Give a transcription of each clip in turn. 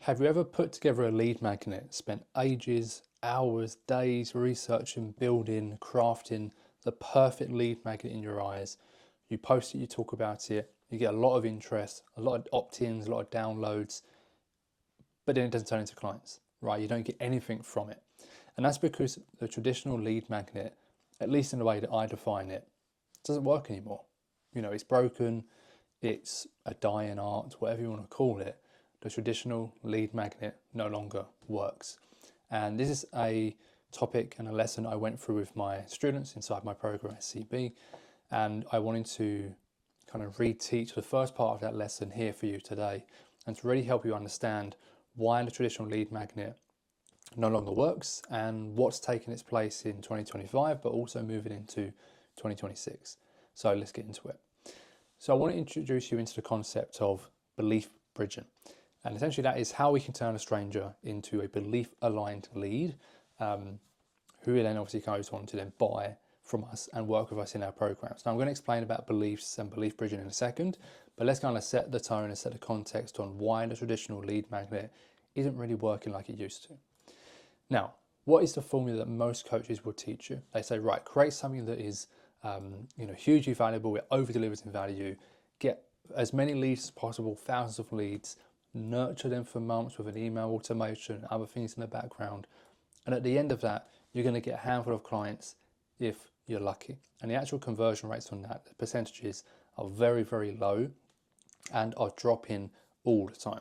Have you ever put together a lead magnet, spent ages, hours, days researching, building, crafting the perfect lead magnet in your eyes? You post it, you talk about it, you get a lot of interest, a lot of opt-ins, a lot of downloads, but then it doesn't turn into clients, right? You don't get anything from it. And that's because the traditional lead magnet, at least in the way that I define it, doesn't work anymore. You know, it's broken, it's a dying art, whatever you want to call it. The traditional lead magnet no longer works. And this is a topic and a lesson I went through with my students inside my program SCB. And I wanted to kind of reteach the first part of that lesson here for you today and to really help you understand why the traditional lead magnet no longer works and what's taken its place in 2025, but also moving into 2026. So let's get into it. So I want to introduce you into the concept of belief bridging. And essentially that is how we can turn a stranger into a belief aligned lead, who then obviously goes on to then buy from us and work with us in our programs. Now I'm going to explain about beliefs and belief bridging in a second, but let's kind of set the tone and set the context on why the traditional lead magnet isn't really working like it used to. Now, what is the formula that most coaches will teach you? They say, right, create something that is hugely valuable, it over delivers in value, get as many leads as possible, thousands of leads, nurture them for months with an email automation and other things in the background. And at the end of that, you're going to get a handful of clients if you're lucky. And the actual conversion rates on that, the percentages are very, very low and are dropping all the time.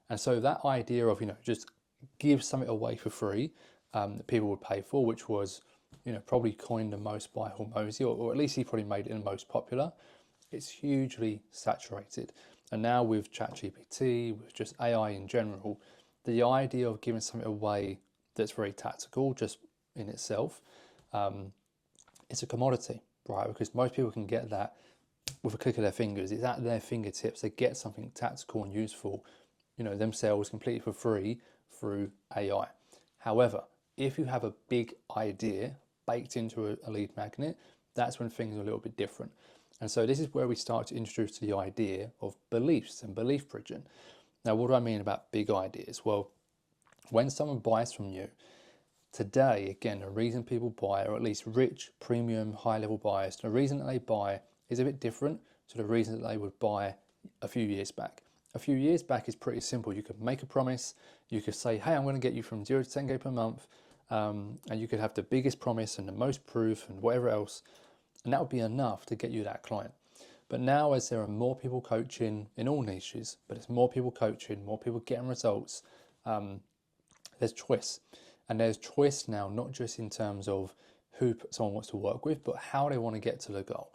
And so that idea of, just give something away for free that people would pay for, which was, probably coined the most by Hormozi, or at least he probably made it the most popular. It's hugely saturated. And now with ChatGPT, with just AI in general, the idea of giving something away that's very tactical just in itself, it's a commodity, right? Because most people can get that with a click of their fingers. It's at their fingertips. They get something tactical and useful, themselves completely for free through AI. However, if you have a big idea baked into a lead magnet, that's when things are a little bit different. And so this is where we start to introduce the idea of beliefs and belief bridging. Now, what do I mean about big ideas? Well, when someone buys from you, today, again, the reason people buy, or at least rich, premium, high-level buyers, the reason that they buy is a bit different to the reason that they would buy a few years back. A few years back is pretty simple. You could make a promise. You could say, hey, I'm going to get you from 0 to 10K per month. And you could have the biggest promise and the most proof and whatever else. And that would be enough to get you that client. But now, as there are more people coaching in all niches, but it's more people coaching, more people getting results, there's choice. And there's choice now, not just in terms of who someone wants to work with, but how they want to get to the goal.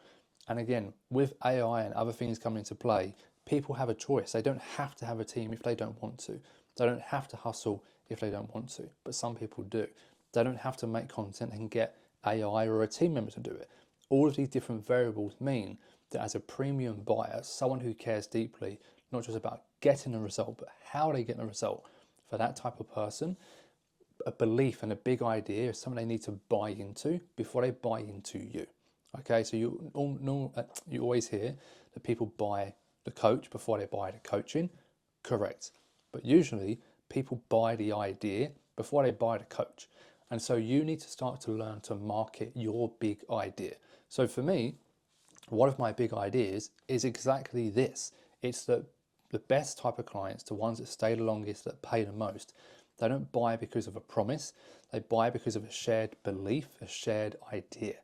And again, with AI and other things coming into play, people have a choice. They don't have to have a team if they don't want to. They don't have to hustle if they don't want to, but some people do. They don't have to make content and get AI or a team member to do it. All of these different variables mean that as a premium buyer, someone who cares deeply, not just about getting a result, but how they get the result, for that type of person, a belief and a big idea is something they need to buy into before they buy into you. Okay, so you always hear that people buy the coach before they buy the coaching. Correct. But usually people buy the idea before they buy the coach. And so you need to start to learn to market your big idea. So for me, one of my big ideas is exactly this. It's that the best type of clients, the ones that stay the longest, that pay the most, they don't buy because of a promise. They buy because of a shared belief, a shared idea,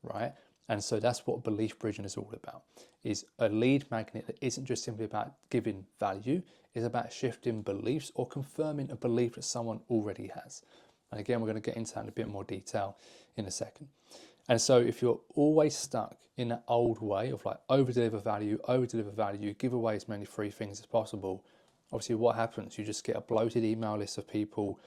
right? And so that's what belief bridging is all about, is a lead magnet that isn't just simply about giving value, it's about shifting beliefs or confirming a belief that someone already has. And again, we're going to get into that in a bit more detail in a second. And so if you're always stuck in that old way of like over deliver value, give away as many free things as possible, obviously what happens? You just get a bloated email list of people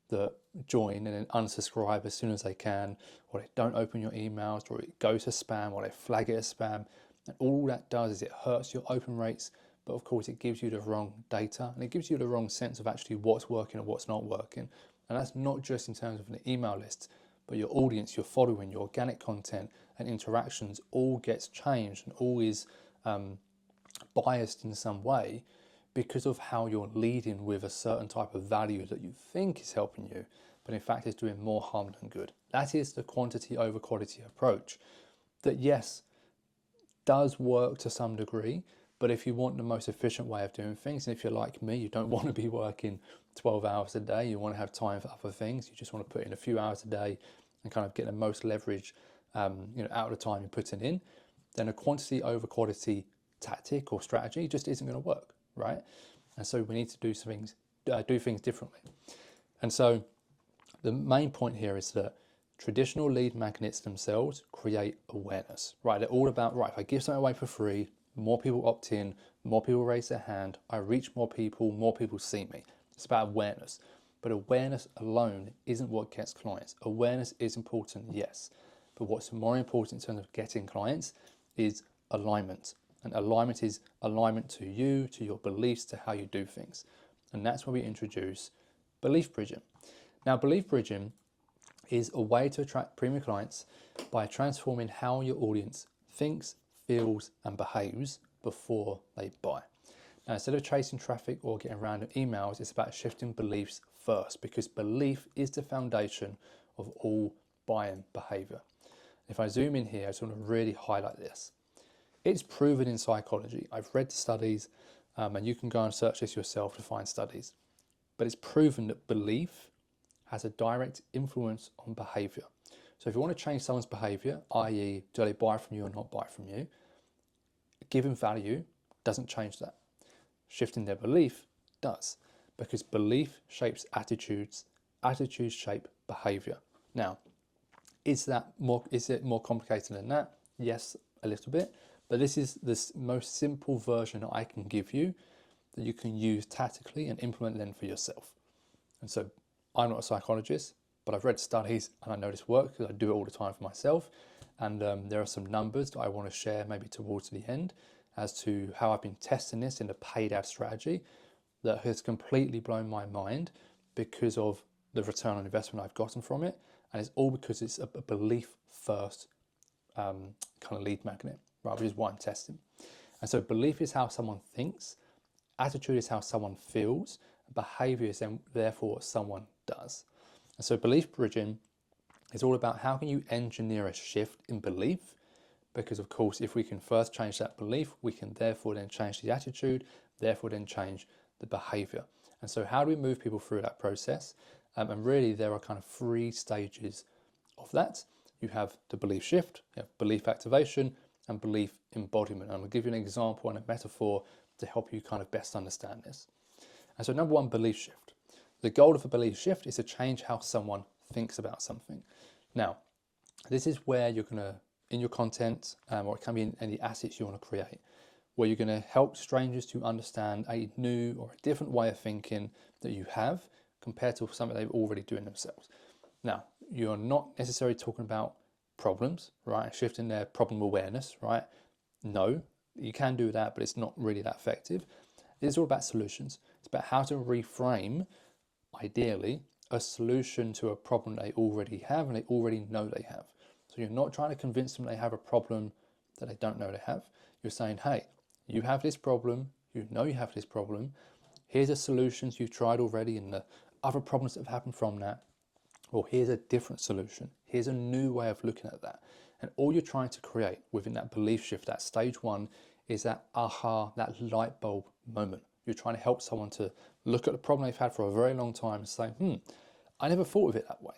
that join and then unsubscribe as soon as they can, or they don't open your emails, or it goes to spam, or they flag it as spam. And all that does is it hurts your open rates, but of course it gives you the wrong data and it gives you the wrong sense of actually what's working and what's not working. And that's not just in terms of an email list, but your audience, your following, your organic content and interactions all gets changed and all is biased in some way because of how you're leading with a certain type of value that you think is helping you, but in fact is doing more harm than good. That is the quantity over quality approach that, yes, does work to some degree, but if you want the most efficient way of doing things, and if you're like me, you don't want to be working 12 hours a day, you want to have time for other things, you just want to put in a few hours a day and kind of get the most leverage out of the time you're putting in, then a quantity over quality tactic or strategy just isn't going to work, right? And so we need to do things differently. And so the main point here is that traditional lead magnets themselves create awareness, right? They're all about, right, if I give something away for free, more people opt in, more people raise their hand, I reach more people see me. It's about awareness. But awareness alone isn't what gets clients. Awareness is important, yes. But what's more important in terms of getting clients is alignment. And alignment is alignment to you, to your beliefs, to how you do things. And that's where we introduce belief bridging. Now, belief bridging is a way to attract premium clients by transforming how your audience thinks, feels, and behaves before they buy. Now, instead of chasing traffic or getting random emails, it's about shifting beliefs first, because belief is the foundation of all buying behavior. If I zoom in here, I just want to really highlight this. It's proven in psychology. I've read the studies, and you can go and search this yourself to find studies. But it's proven that belief has a direct influence on behavior. So if you want to change someone's behavior, i.e., do they buy from you or not buy from you, giving value doesn't change that. Shifting their belief does, because belief shapes attitudes, attitudes shape behavior. Now, is it more complicated than that? Yes, a little bit, but this is the most simple version I can give you that you can use tactically and implement then for yourself. And so I'm not a psychologist, but I've read studies and I know this works because I do it all the time for myself. And there are some numbers that I want to share maybe towards the end as to how I've been testing this in a paid ad strategy that has completely blown my mind because of the return on investment I've gotten from it. And it's all because it's a belief first kind of lead magnet, right? Which is what I'm testing. And so belief is how someone thinks, attitude is how someone feels, behavior is then therefore what someone does. And so belief bridging is all about how can you engineer a shift in belief, because of course if we can first change that belief, we can therefore then change the attitude, therefore then change the behavior. And so how do we move people through that process? And really there are kind of 3 stages of that. You have the belief shift, you have belief activation, and belief embodiment. And I'm going to give you an example and a metaphor to help you kind of best understand this. And so number 1, belief shift. The goal of a belief shift is to change how someone thinks about something. Now, this is where you're going to, in your content, or it can be in any assets you want to create, where you're going to help strangers to understand a new or a different way of thinking that you have compared to something they're already doing themselves. Now, you're not necessarily talking about problems, right? Shifting their problem awareness, right? No, you can do that, but it's not really that effective. It's all about solutions. It's about how to reframe, ideally, a solution to a problem they already have and they already know they have. So you're not trying to convince them they have a problem that they don't know they have. You're saying, hey, you have this problem, you know you have this problem, here's the solutions you've tried already and the other problems that have happened from that, or here's a different solution, here's a new way of looking at that. And all you're trying to create within that belief shift, that stage 1, is that aha, that light bulb moment. You're trying to help someone to look at the problem they've had for a very long time and say, I never thought of it that way.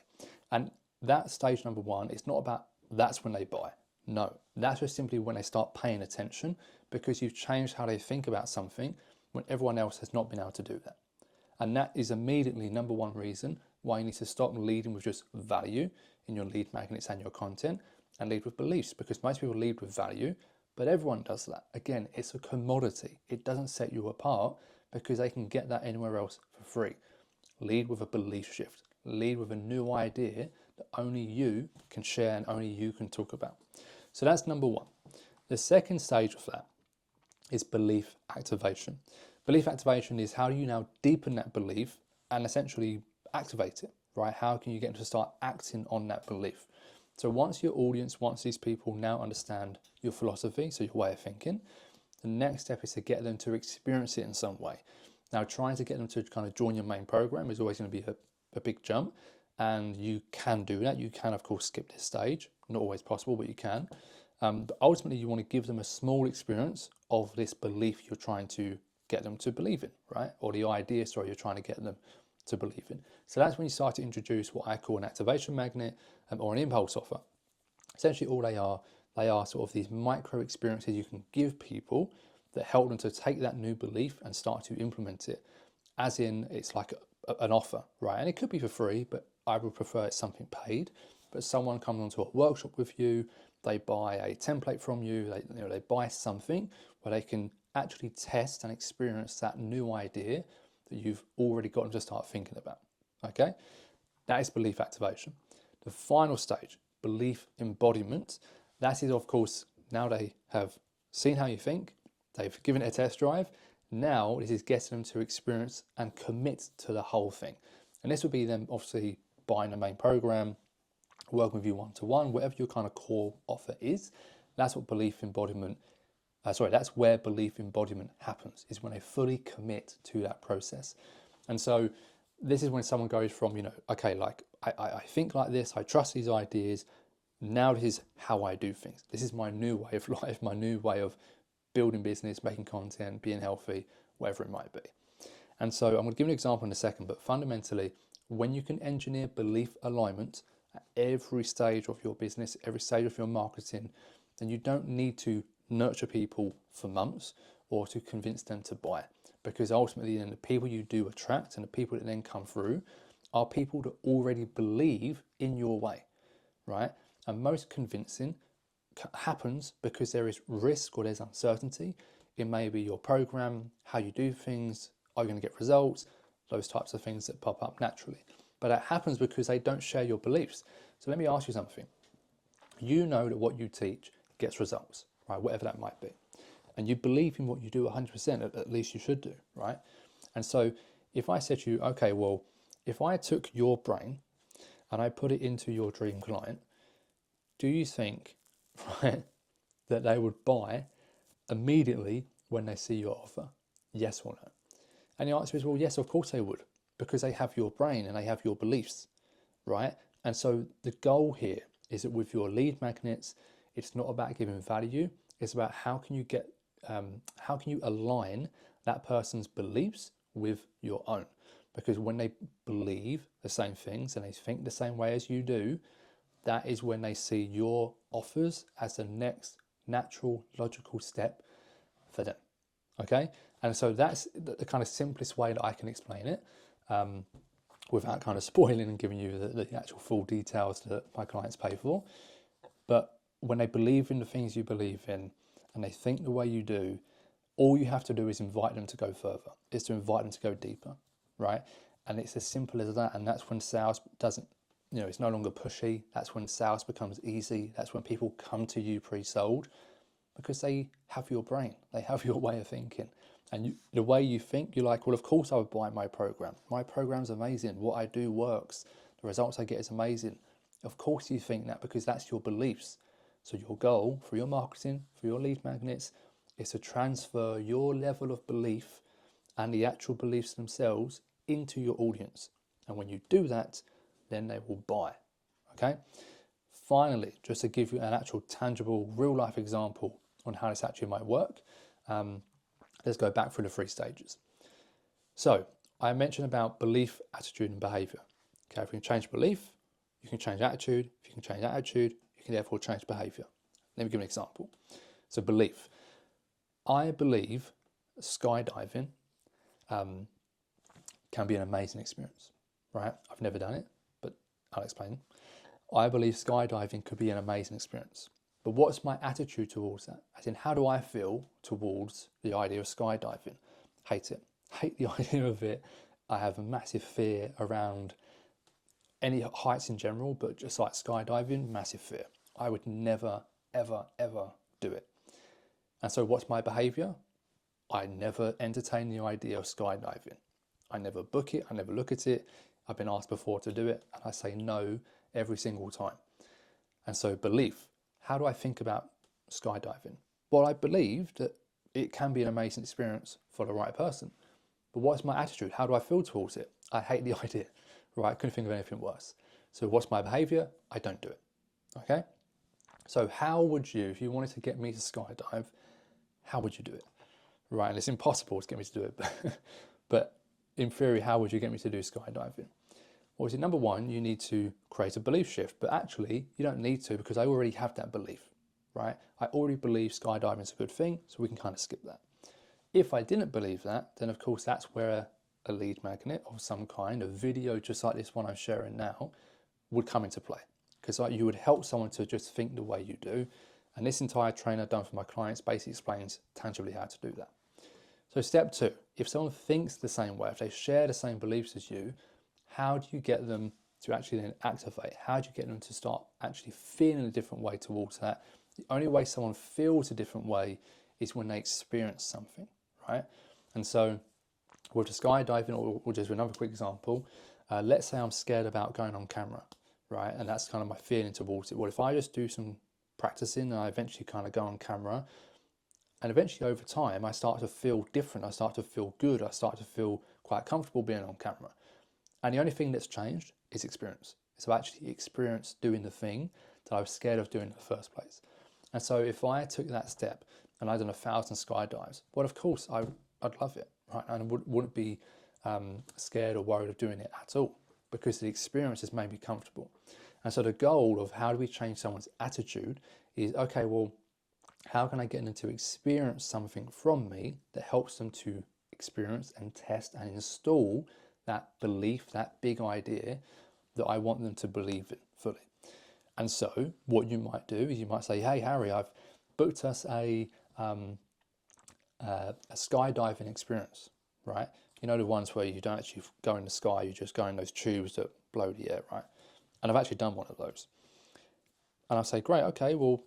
And that stage number 1, it's not about that's when they buy. No, that's just simply when they start paying attention, because you've changed how they think about something when everyone else has not been able to do that. And that is immediately number 1 reason why you need to stop leading with just value in your lead magnets and your content and lead with beliefs, because most people lead with value, but everyone does that. Again, it's a commodity. It doesn't set you apart because they can get that anywhere else for free. Lead with a belief shift. Lead with a new idea that only you can share and only you can talk about. So that's number 1. The second stage of that is belief activation. Belief activation is how do you now deepen that belief and essentially activate it, right? How can you get them to start acting on that belief? So once your audience, once these people now understand your philosophy, so your way of thinking, The next step is to get them to experience it in some way. Now, trying to get them to kind of join your main program is always going to be a big jump, and you can do that. You can, of course, skip this stage. Not always possible, but you can. But ultimately, you want to give them a small experience of this belief you're trying to get them to believe in, right? Or the idea, sorry, you're trying to get them to believe in. So that's when you start to introduce what I call an activation magnet or an impulse offer. Essentially, all they are sort of these micro experiences you can give people that help them to take that new belief and start to implement it. As in, it's like an offer, right? And it could be for free, but I would prefer it's something paid. But someone comes onto a workshop with you, they buy a template from you, they buy something where they can actually test and experience that new idea that you've already got them to start thinking about. Okay, that is belief activation. The final stage, belief embodiment. That is, of course, now they have seen how you think, they've given it a test drive. Now this is getting them to experience and commit to the whole thing. And this would be them obviously buying the main program, working with you one-to-one, whatever your kind of core offer is. That's what belief embodiment, that's where belief embodiment happens, is when they fully commit to that process. And so this is when someone goes from, okay, like I think like this, I trust these ideas, now this is how I do things. This is my new way of life, my new way of building business, making content, being healthy, whatever it might be. And so I'm going to give you an example in a second, but fundamentally, when you can engineer belief alignment at every stage of your business, every stage of your marketing, then you don't need to nurture people for months or to convince them to buy. Because ultimately, then the people you do attract and the people that then come through are people that already believe in your way, right? And most convincing happens because there is risk or there's uncertainty. It may be your program, how you do things, are you going to get results, those types of things that pop up naturally. But that happens because they don't share your beliefs. So let me ask you something. You know that what you teach gets results, right? Whatever that might be. And you believe in what you do 100%, at least you should do, right? And so if I said to you, okay, well, if I took your brain and I put it into your dream client, do you think, right, that they would buy immediately when they see your offer? Yes or no? And the answer is, well, yes, of course they would, because they have your brain and they have your beliefs, right? And so the goal here is that with your lead magnets, it's not about giving value. It's about how can you align that person's beliefs with your own? Because when they believe the same things and they think the same way as you do, that is when they see your offers as the next natural, logical step for them. Okay? And so that's the kind of simplest way that I can explain it, without kind of spoiling and giving you the actual full details that my clients pay for. But when they believe in the things you believe in and they think the way you do, all you have to do is invite them to go further, is to invite them to go deeper, right? And it's as simple as that. And that's when sales doesn't, it's no longer pushy. That's when sales becomes easy. That's when people come to you pre-sold, because they have your brain. They have your way of thinking. And the way you think, you're like, well, of course I would buy my program. My program's amazing. What I do works. The results I get is amazing. Of course you think that, because that's your beliefs. So your goal for your marketing, for your lead magnets, is to transfer your level of belief and the actual beliefs themselves into your audience. And when you do that, then they will buy. Okay? Finally, just to give you an actual tangible real life example on how this actually might work, let's go back through the 3 stages. So I mentioned about belief, attitude, and behavior. Okay, if you can change belief, you can change attitude. If you can change attitude, you can therefore change behavior. Let me give an example. So belief. I believe skydiving can be an amazing experience, right? I've never done it, but I'll explain. I believe skydiving could be an amazing experience. But what's my attitude towards that? As in, how do I feel towards the idea of skydiving? Hate it. Hate the idea of it. I have a massive fear around any heights in general, but just like skydiving, massive fear. I would never, ever, ever do it. And so what's my behavior? I never entertain the idea of skydiving. I never book it. I never look at it. I've been asked before to do it, and I say no every single time. And so belief. How do I think about skydiving? Well, I believe that it can be an amazing experience for the right person. But what's my attitude? How do I feel towards it? I hate the idea, right? I couldn't think of anything worse. So what's my behavior? I don't do it, okay? So how would you, if you wanted to get me to skydive, how would you do it, right? And it's impossible to get me to do it, but in theory, how would you get me to do skydiving? Well, see, number one, you need to create a belief shift, but actually you don't need to because I already have that belief, right? I already believe skydiving is a good thing, so we can kind of skip that. If I didn't believe that, then of course that's where a lead magnet of some kind, a video just like this one I'm sharing now, would come into play. Because you would help someone to just think the way you do. And this entire training I've done for my clients basically explains tangibly how to do that. So step two, if someone thinks the same way, if they share the same beliefs as you, how do you get them to actually then activate? How do you get them to start actually feeling a different way towards that? The only way someone feels a different way is when they experience something, right? And so with the skydiving, or just another quick example, let's say I'm scared about going on camera, right? And that's kind of my feeling towards it. Well, if I just do some practicing and I eventually kind of go on camera, and eventually over time, I start to feel different. I start to feel good. I start to feel quite comfortable being on camera. And the only thing that's changed is experience. So I actually experienced doing the thing that I was scared of doing in the first place. And so if I took that step and I'd done 1,000 skydives, well, of course, I'd love it, right? And I wouldn't be scared or worried of doing it at all because the experience has made me comfortable. And so the goal of how do we change someone's attitude is, okay, well, how can I get them to experience something from me that helps them to experience and test and install that belief, that big idea that I want them to believe in fully. And so what you might do is you might say, hey, Harry, I've booked us a skydiving experience, right? You know, the ones where you don't actually go in the sky, you just go in those tubes that blow the air, right? And I've actually done one of those. And I'll say, great, okay, well,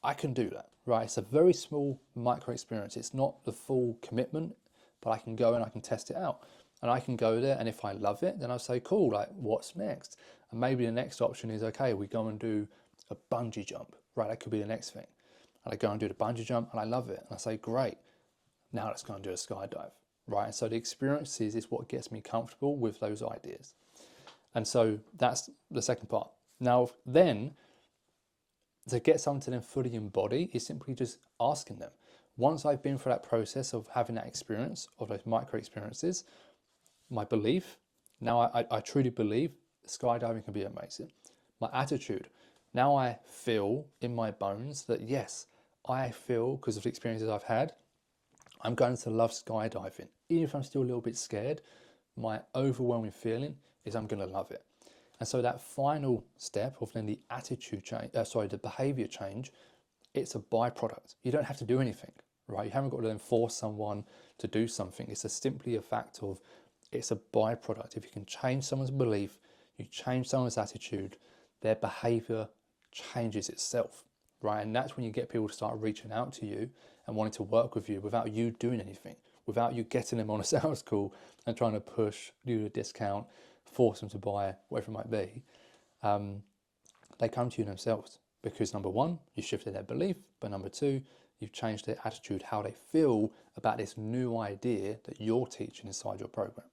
I can do that, right? It's a very small micro experience. It's not the full commitment, but I can go and I can test it out. And I can go there, and if I love it, then I'll say, cool, like, what's next? And maybe the next option is, okay, we go and do a bungee jump, right? That could be the next thing. And I go and do the bungee jump, and I love it. And I say, great, now let's go and do a skydive, right? And so the experiences is what gets me comfortable with those ideas. And so that's the second part. Now, then, to get someone to then fully embody is simply just asking them. Once I've been through that process of having that experience, of those micro experiences, my belief, now I truly believe skydiving can be amazing. My attitude, now I feel in my bones that yes, I feel because of the experiences I've had, I'm going to love skydiving. Even if I'm still a little bit scared, my overwhelming feeling is I'm going to love it. And so that final step of then the attitude change, the behavior change, it's a byproduct. You don't have to do anything, right? You haven't got to then force someone to do something. It's simply a fact of, it's a byproduct. If you can change someone's belief, you change someone's attitude, their behavior changes itself, right? And that's when you get people to start reaching out to you and wanting to work with you without you doing anything, without you getting them on a sales call and trying to push you a discount, force them to buy, whatever it might be. They come to you themselves because number one, you shifted their belief, but number two, you've changed their attitude, how they feel about this new idea that you're teaching inside your program.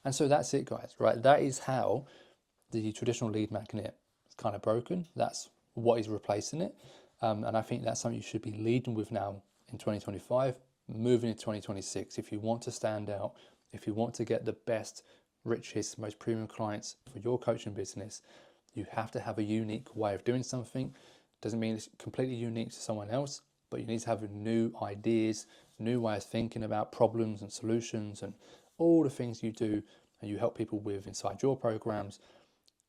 And so that's it, guys, right? That is how the traditional lead magnet is kind of broken. That's what is replacing it. And I think that's something you should be leading with now in 2025, moving into 2026. If you want to stand out, if you want to get the best, richest, most premium clients for your coaching business, you have to have a unique way of doing something. Doesn't mean it's completely unique to someone else, but you need to have new ideas, new ways of thinking about problems and solutions and all the things you do and you help people with inside your programs.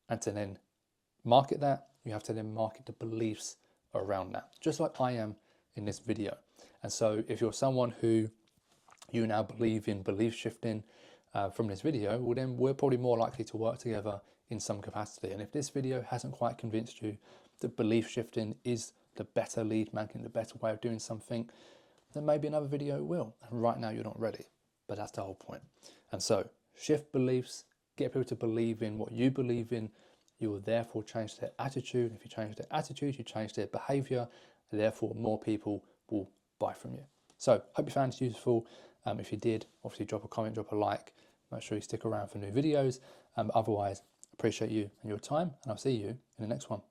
And to then market that, you have to then market the beliefs around that, just like I am in this video. And so if you're someone who you now believe in belief shifting from this video, well then we're probably more likely to work together in some capacity. And if this video hasn't quite convinced you that belief shifting is the better lead magnet, the better way of doing something, then maybe another video will. And right now you're not ready, but that's the whole point. And so shift beliefs, get people to believe in what you believe in. You will therefore change their attitude. If you change their attitude, you change their behavior, and therefore more people will buy from you. So hope you found it useful. If you did, obviously drop a comment, drop a like. Make sure you stick around for new videos. Otherwise, appreciate you and your time, and I'll see you in the next one.